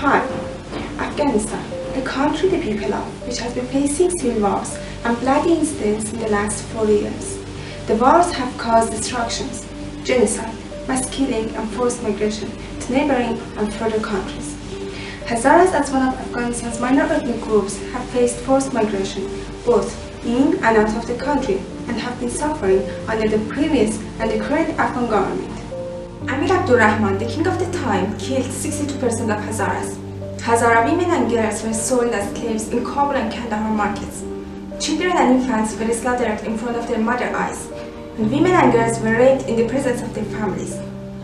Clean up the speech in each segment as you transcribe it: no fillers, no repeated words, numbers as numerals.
Hi, Afghanistan, the country the people of, which has been facing civil wars and bloody incidents in the last 4 years. The wars have caused destructions, genocide, mass killing and forced migration to neighboring and further countries. Hazaras, as one of Afghanistan's minor ethnic groups, have faced forced migration both in and out of the country and have been suffering under the previous and the current Afghan government. Amir Abdurrahman, the king of the time, killed 62% of Hazaras. Hazara women and girls were sold as slaves in Kabul and Kandahar markets. Children and infants were slaughtered in front of their mother's eyes, and women and girls were raped in the presence of their families.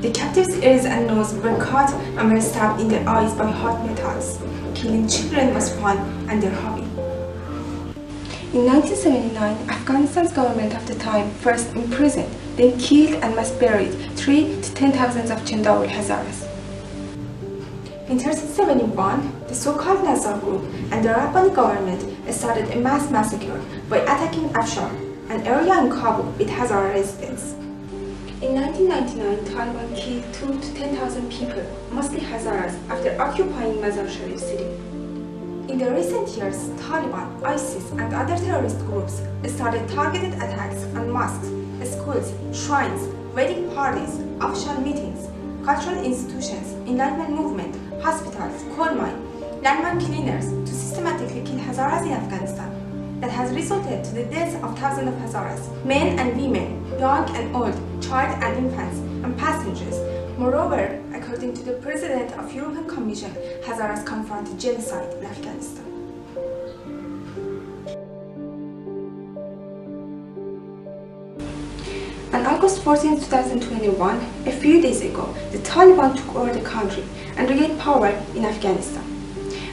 The captives' ears and noses were cut and were stabbed in their eyes by hot metals. Killing children was fun and their hobby. In 1979, Afghanistan's government of the time first imprisoned, then killed and mass buried 3,000 to 10,000 of Chandawul Hazaras. In 1971, the so-called Nazar group and the Rabbani government started a mass massacre by attacking Afshar, an area in Kabul with Hazara residents. In 1999, Taliban killed 2,000 to 10,000 people, mostly Hazaras, after occupying Mazar Sharif city. In the recent years, Taliban, ISIS and other terrorist groups started targeted attacks on mosques, schools, shrines, wedding parties, official meetings, cultural institutions, enlightenment movement, hospitals, coal mine, landmine cleaners to systematically kill Hazaras in Afghanistan. That has resulted to the deaths of thousands of Hazaras, men and women, young and old, child and infants, and passengers. Moreover, according to the President of European Commission, Hazaras confronted genocide in Afghanistan. On August 14, 2021, a few days ago, the Taliban took over the country and regained power in Afghanistan.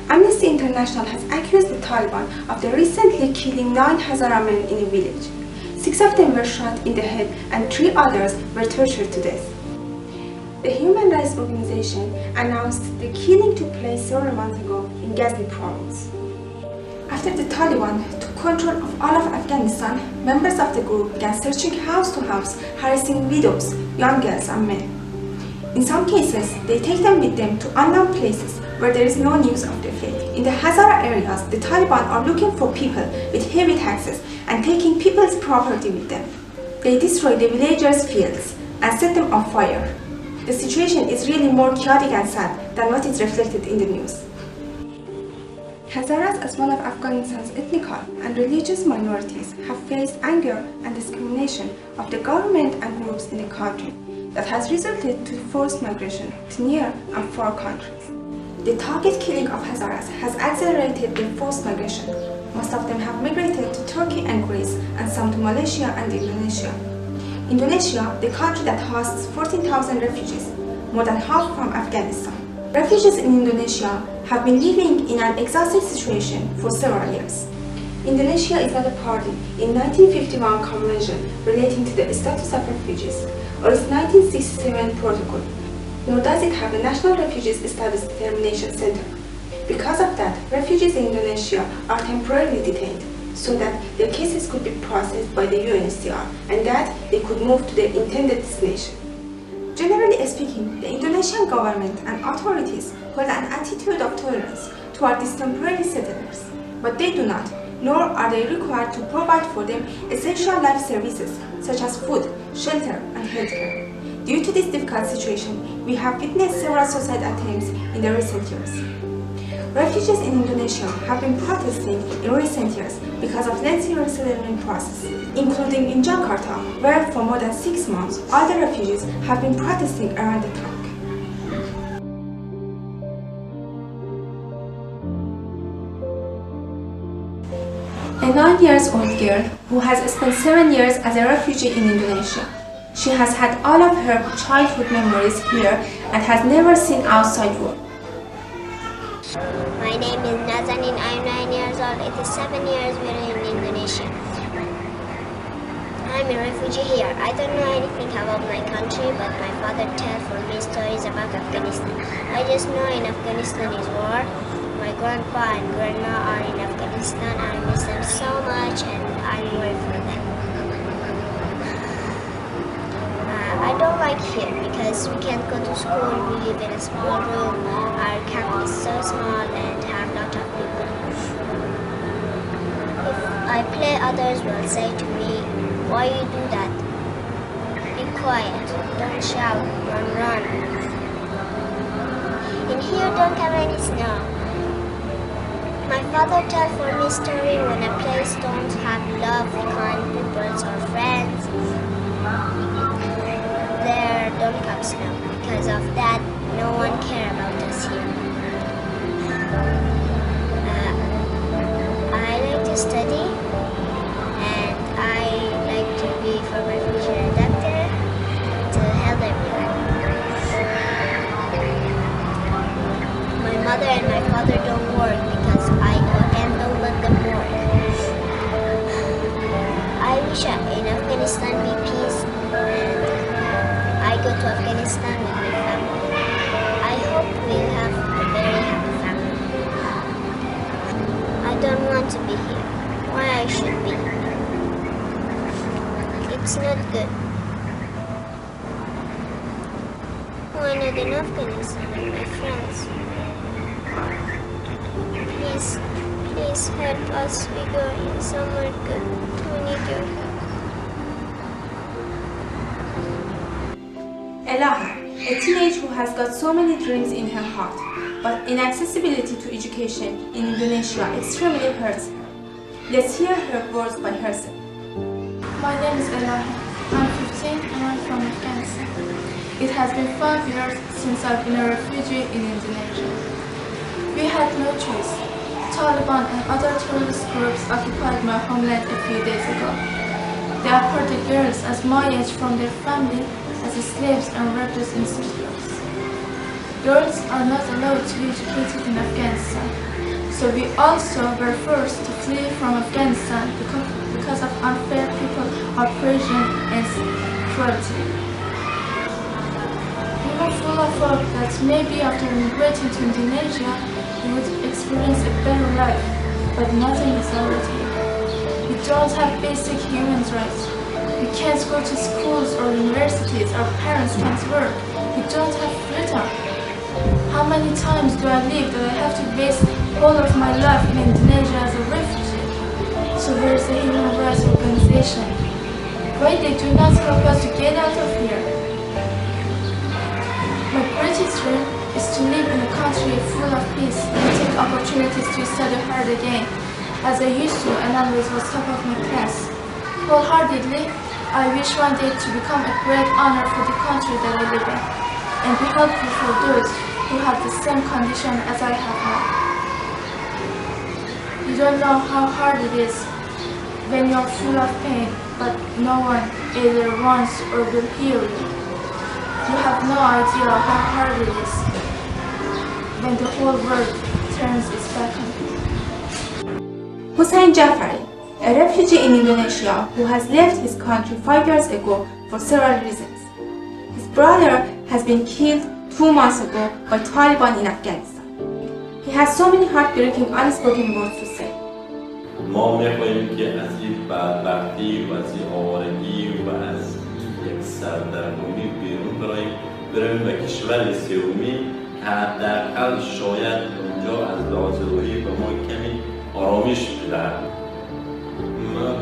Amnesty International has accused the Taliban of the recently killing 9 Hazara men in a village. 6 of them were shot in the head and 3 others were tortured to death. The human rights organization announced the killing took place several months ago in Ghazni province. After the Taliban took control of all of Afghanistan, members of the group began searching house to house, harassing widows, young girls and men. In some cases, they take them with them to unknown places where there is no news of their fate. In the Hazara areas, the Taliban are looking for people with heavy taxes and taking people's property with them. They destroy the villagers' fields and set them on fire. The situation is really more chaotic and sad than what is reflected in the news. Hazaras, as one of Afghanistan's ethnic and religious minorities, have faced anger and discrimination of the government and groups in the country that has resulted to forced migration to near and far countries. The target killing of Hazaras has accelerated their forced migration. Most of them have migrated to Turkey and Greece and some to Malaysia and Indonesia. Indonesia, the country that hosts 14,000 refugees, more than half from Afghanistan. Refugees in Indonesia have been living in an exhausted situation for several years. Indonesia is not a party in 1951 Convention relating to the status of refugees or its 1967 protocol, nor does it have a National Refugees Status Determination Center. Because of that, refugees in Indonesia are temporarily detained so that their cases could be processed by the UNHCR and that they could move to their intended destination. Generally speaking, the Indonesian government and authorities hold an attitude of tolerance toward these temporary settlers, but they do not, nor are they required to provide for them essential life services such as food, shelter, and healthcare. Due to this difficult situation, we have witnessed several suicide attempts in the recent years. Refugees in Indonesia have been protesting in recent years because of lengthy resettlement process, including in Jakarta, where for more than 6 months, all the refugees have been protesting around the clock. A 9-year-old girl who has spent 7 years as a refugee in Indonesia. She has had all of her childhood memories here and has never seen outside world. My name is Nazanin. I'm 9 years old. It is 7 years we're in Indonesia. I'm a refugee here. I don't know anything about my country, but my father tells for me stories about Afghanistan. I just know in Afghanistan is war. My grandpa and grandma are in Afghanistan. I miss them so much and I'm worried for them. I don't like here because we can't go to school. We live in a small room. Our camp is so small and have a lot of people. If I play, others will say to me, "Why you do that? Be quiet, don't shout, run. In here don't have any snow. My father tells for me story when a place don't have love, kind people or friends. There don't come snow. Because of that, no one care about us here. I like to study and I like to be from refuge and a doctor to help everyone. My mother and my father don't work because I and don't let them work. I wish in Afghanistan be peace and I go to Afghanistan with my family. I hope we'll have a very happy family. I don't want to be here. Why I should be? It's not good. Why not in Afghanistan with my friends? Please help us. We go somewhere good. We need your help. Elaha, a teenager who has got so many dreams in her heart, but inaccessibility to education in Indonesia extremely hurts her. Let's hear her words by herself. My name is Elaha. I'm 15 and I'm from Afghanistan. It has been 5 years since I've been a refugee in Indonesia. We had no choice. Taliban and other terrorist groups occupied my homeland a few days ago. They apprehended girls as my age from their family as slaves and workers in schools. Girls are not allowed to be educated in Afghanistan, so we also were forced to flee from Afghanistan because of unfair people oppression and cruelty. We were full of hope that maybe after immigrating to Indonesia, we would experience a better life, but nothing is already. We don't have basic human rights. We can't go to schools or universities. Our parents can't work. We don't have freedom. How many times do I live that I have to waste all of my life in Indonesia as a refugee? So where's the human rights organization? Why they do not help us to get out of here? My greatest dream is to live in a country full of peace and take opportunities to study hard again, as I used to and always was top of my class. Wholeheartedly, I wish one day to become a great honor for the country that I live in, and be helpful for those who have the same condition as I have now. You don't know how hard it is when you're full of pain, but no one either wants or will hear you. You have no idea how hard it is when the whole world turns its back on you. Hussein Jafari, a refugee in Indonesia who has left his country 5 years ago for several reasons. His brother has been killed 2 months ago by Taliban in Afghanistan. He has so many heartbreaking unspoken words to say. ما می‌خواهیم که از این بدبختی و از این آوارگی و از یک سردرگمی بیرون بریم به کشور سومی که حداقل شاید اونجا از لحاظ روحی به ما کمی آرامش بدهد.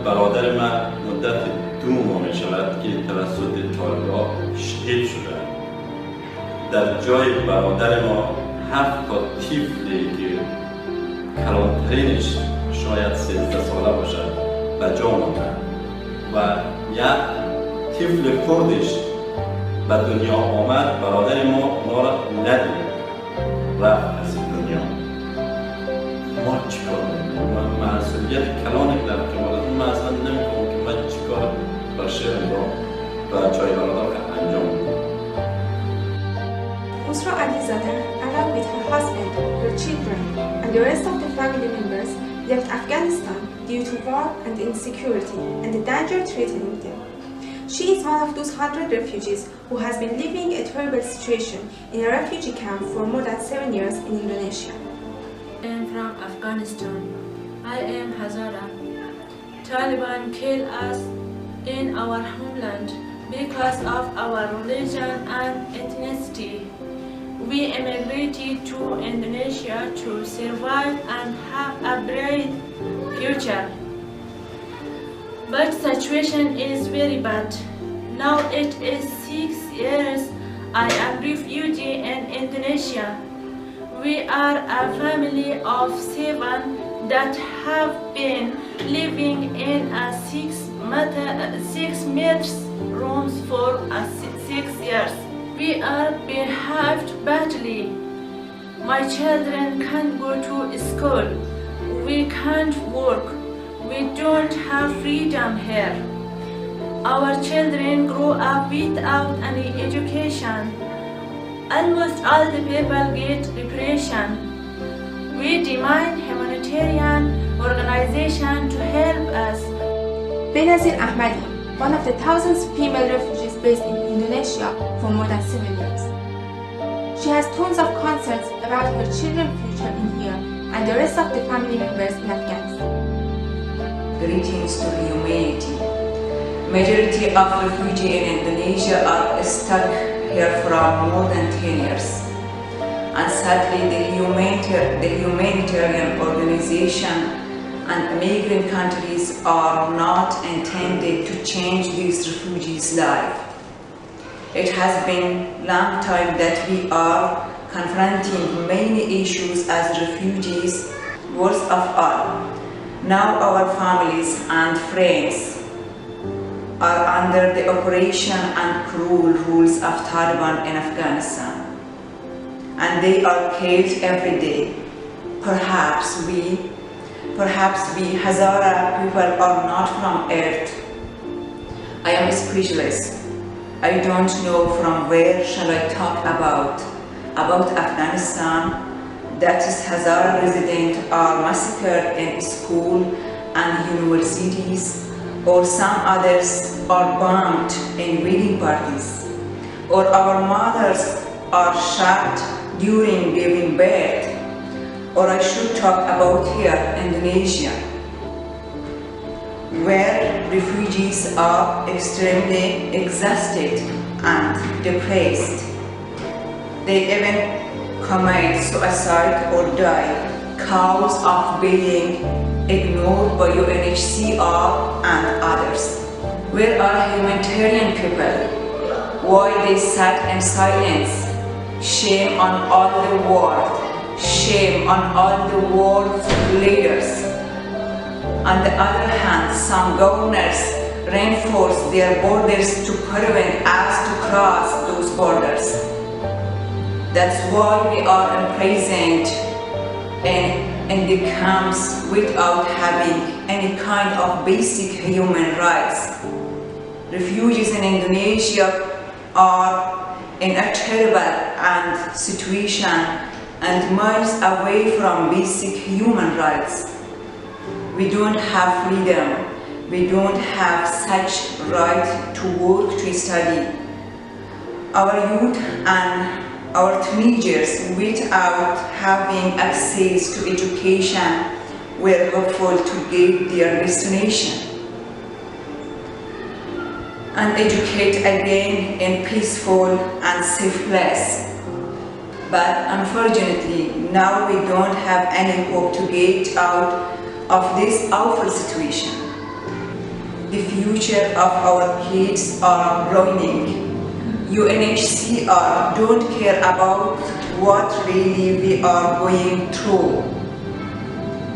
برادر من مدت 2 ماه می‌شود که توسط طالبان شهید شده. در جای برادر ما 7 تا طفلی که کلانترینش شاید 13 ساله باشد به جا مانده و یک طفل کردش به دنیا آمد. برادر ما اونا را ندید، رفت از این دنیا. ما چیکار می‌کنیم؟ من مسئولیت کلانی در کمالتون من اصلا نمی‌کنم که من چیکار بر شهر را و جای برادر انجام بدم. Usra Alizadeh, along with her husband, her children, and the rest of the family members, left Afghanistan due to war and insecurity and the danger threatening them. She is one of those 100 refugees who has been living a terrible situation in a refugee camp for more than 7 years in Indonesia. I am from Afghanistan. I am Hazara. Taliban killed us in our homeland because of our religion and ethnicity. We immigrated to Indonesia to survive and have a bright future. But situation is very bad. Now it is 6 years I am refugee in Indonesia. We are a family of 7 that have been living in a 6 meters rooms for 6 years. We are behaved badly. My children can't go to school. We can't work. We don't have freedom here. Our children grow up without any education. Almost all the people get repression. We demand humanitarian organization to help us. Benazir Ahmadi, one of the thousands of female refugees based in Indonesia for more than 7 years. She has tons of concerns about her children's future in here and the rest of the family members in Afghanistan. Greetings to humanity. Majority of refugees in Indonesia are stuck here for more than 10 years. And sadly, the humanitarian organization and migrant countries are not intended to change these refugees' life. It has been long time that we are confronting many issues as refugees, worst of all. Now our families and friends are under the operation and cruel rules of Taliban in Afghanistan. And they are killed every day. Perhaps we Hazara people are not from earth. I am speechless. I don't know from where shall I talk about Afghanistan, that is Hazara residents are massacred in school and universities, or some others are bombed in wedding parties, or our mothers are shot during giving birth, or I should talk about here, Indonesia, where refugees are extremely exhausted and depressed. They even commit suicide or die cause of being ignored by UNHCR and others. Where are humanitarian people? Why they sat in silence? Shame on all the world. Shame on all the world leaders. On the other hand, some governors reinforce their borders to prevent us to cross those borders. That's why we are imprisoned in the camps without having any kind of basic human rights. Refugees in Indonesia are in a terrible situation and miles away from basic human rights. We don't have freedom. We don't have such right to work, to study. Our youth and our teenagers, without having access to education, were hopeful to get their destination and educate again in peaceful and safe place. But unfortunately, now we don't have any hope to get out of this awful situation. The future of our kids are ruining. UNHCR don't care about what really we are going through.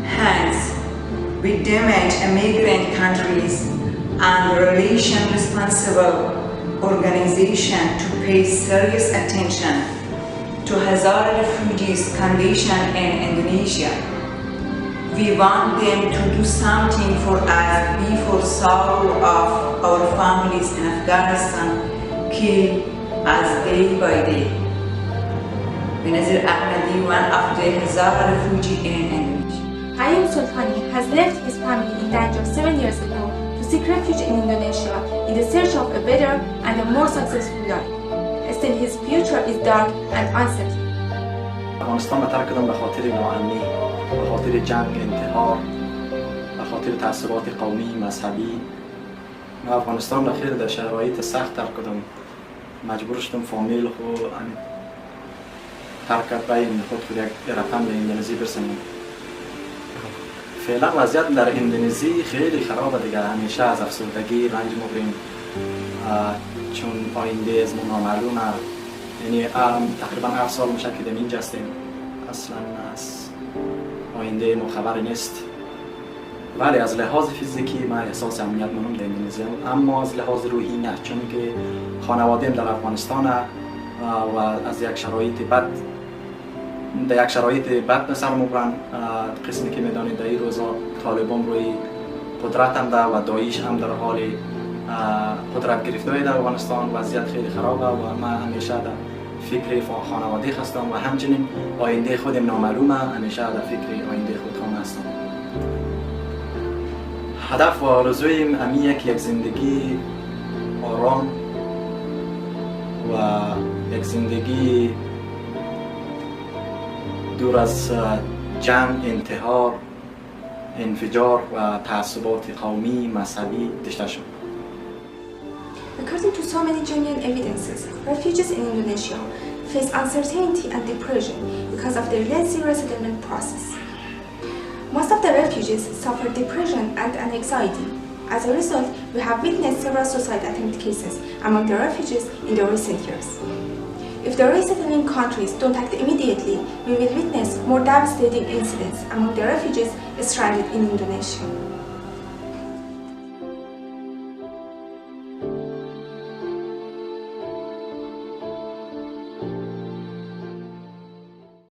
Hence, we demand immigrant countries and relation responsible organization to pay serious attention to Hazara refugees' condition in Indonesia. We want them to do something for us before sorrow of our families in Afghanistan kill us day by day. Benazir Ahmadi, one of the Hazara refugees in Indonesia. Hayim Sultani has left his family in danger 7 years ago to seek refuge in Indonesia in the search of a better and a more successful life. Still, his future is dark and uncertain. افغانستان به ترک کردم به خاطر ناامنی، به خاطر جنگ، انتحار، به خاطر تعصبات قومی، مذهبی ما افغانستان را خیر در شرایط سخت ترک کردم. مجبور شدم فامیل خود ترک کرد بین خود یک رقم به اندونزی برسنم. فعلا وضعیت در اندونزی خیلی خرابه دیگه. همیشه از افسردگی رنج میبریم چون آینده از ما نامعلومه. یعنی تقریبا 7 سال میشه که در اینجا هستیم، اصلا از آینده ما خبری نیست. ولی از لحاظ فیزیکی من احساس امنیت منم در اندونزی، اما از لحاظ روحی نه، چون که خانواده‌ام در افغانستان و از یک شرایط بد به سر مبرن. قسمی که میدانید در این روزا طالبان روی قدرت هم ده و داعش هم در حال قدرت گرفتاری در افغانستان. وضعیت خیلی خرابه و من همیشه در فکر خانواده هستم و همچنین آینده خودم نامعلومه. همیشه در فکر آینده خودم هستم. هدف و آرزویم همیه که یک زندگی آرام و یک زندگی دور از جنگ، انتحار، انفجار و تعصبات قومی، مذهبی داشته شد. According to so many genuine evidences, refugees in Indonesia face uncertainty and depression because of their lengthy resettlement process. Most of the refugees suffer depression and anxiety. As a result, we have witnessed several suicide attempt cases among the refugees in the recent years. If the resettling countries don't act immediately, we will witness more devastating incidents among the refugees stranded in Indonesia.